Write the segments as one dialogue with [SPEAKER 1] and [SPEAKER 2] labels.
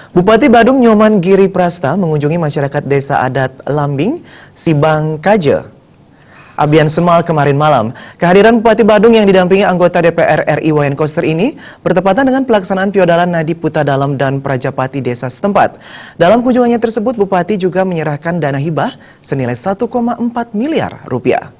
[SPEAKER 1] Bupati Badung Nyoman Giri Prasta mengunjungi masyarakat Desa Adat Lambing, Sibangkaja, Abian Semal kemarin malam. Kehadiran Bupati Badung yang didampingi anggota DPR RI Wayan Koster ini bertepatan dengan pelaksanaan Piodalan Nadi Puta Dalam dan Prajapati desa setempat. Dalam kunjungannya tersebut, Bupati juga menyerahkan dana hibah senilai 1,4 miliar rupiah.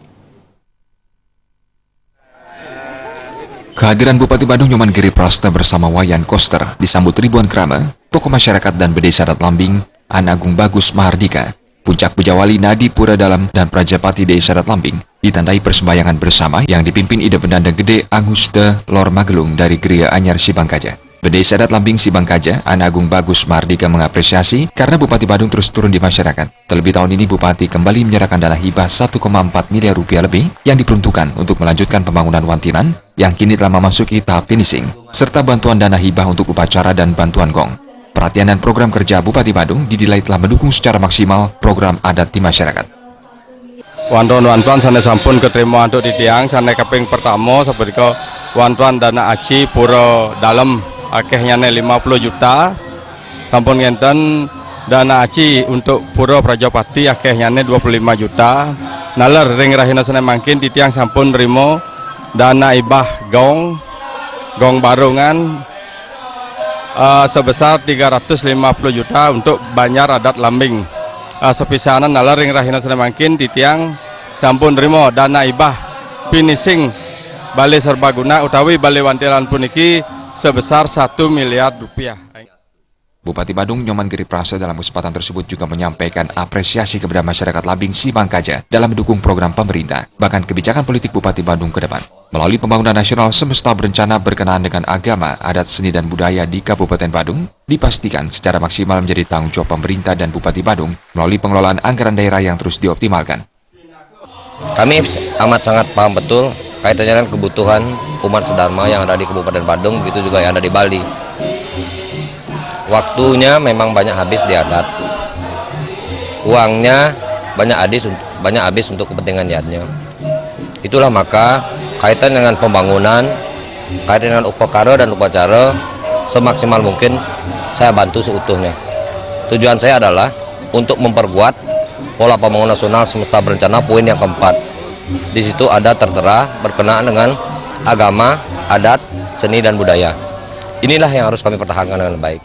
[SPEAKER 2] Kehadiran Bupati Badung Nyoman Giri Prasta bersama Wayan Koster disambut ribuan keramat, tokoh masyarakat dan Bedesa Adat Lambing, An Agung Bagus Mahardika, Puncak Bujawali Nadi Pura Dalam dan Prajapati Desa Adat Lambing ditandai persembahyangan bersama yang dipimpin Ida Bendanda Gede Anguste Lor Magelung dari Geria Anyar Sibangkaja. Bedesa Adat Lambing Sibangkaja, An Agung Bagus Mahardika mengapresiasi karena Bupati Badung terus turun di masyarakat. Terlebih tahun ini Bupati kembali menyerahkan dana hibah 1,4 miliar rupiah lebih yang diperuntukkan untuk melanjutkan pembangunan Wantinan yang kini telah memasuki tahap finishing, serta bantuan dana hibah untuk upacara dan bantuan gong. Perhatian dan program kerja Bupati Badung didilai telah mendukung secara maksimal program adat di masyarakat.
[SPEAKER 3] Wantuan sana sampun keterima untuk di tiang, sana keping pertama seperti wantuan dana aci pura dalam akhirnya 50 juta, sampun ngenten dana aci untuk pura Prajapati akhirnya 25 juta. Nalar ring rahina sana makin di tiang sampun rimo dana ibah gong barungan sebesar 350 juta untuk Banjar Adat Lambing. Sepisanan nalar ring rahina sana makin di tiang sampun rimo dana ibah finishing Balai Serbaguna utawi Balai Wantilan puniki sebesar 1 miliar rupiah.
[SPEAKER 2] Bupati Badung Nyoman Giri Prasta dalam kesempatan tersebut juga menyampaikan apresiasi kepada masyarakat Lambing Sibangkaja dalam mendukung program pemerintah, bahkan kebijakan politik Bupati Badung ke depan. Melalui pembangunan nasional semesta berencana berkenaan dengan agama, adat, seni, dan budaya di Kabupaten Badung, dipastikan secara maksimal menjadi tanggung jawab pemerintah dan Bupati Badung melalui pengelolaan anggaran daerah yang terus dioptimalkan.
[SPEAKER 4] Kami amat sangat paham betul kaitannya dengan kebutuhan umat sedharma yang ada di Kabupaten Badung, begitu juga yang ada di Bali. Waktunya memang banyak habis di adat, uangnya banyak habis untuk kepentingan niatnya. Itulah maka kaitan dengan pembangunan, kaitan dengan upacara dan upacara semaksimal mungkin saya bantu seutuhnya. Tujuan saya adalah untuk memperkuat pola pembangunan nasional semesta berencana poin yang keempat. Di situ ada tertera berkenaan dengan agama, adat, seni, dan budaya. Inilah yang harus kami pertahankan dengan baik.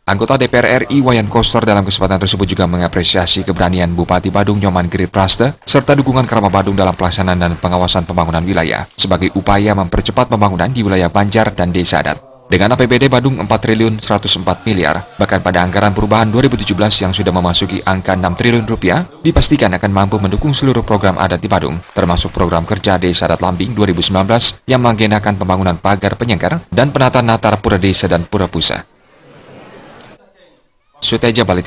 [SPEAKER 2] Anggota DPR RI Wayan Koster dalam kesempatan tersebut juga mengapresiasi keberanian Bupati Badung Nyoman Giri Prasta serta dukungan Keramat Badung dalam pelaksanaan dan pengawasan pembangunan wilayah sebagai upaya mempercepat pembangunan di wilayah Banjar dan Desa Adat. Dengan APBD Badung 4 triliun 104 miliar, bahkan pada anggaran perubahan 2017 yang sudah memasuki angka 6 triliun rupiah, dipastikan akan mampu mendukung seluruh program adat di Badung, termasuk program kerja Desa Adat Lambing 2019 yang mengagendakan pembangunan pagar penyanggar dan penataan Natar Pura Desa dan Pura Pusa. Suteja Bali.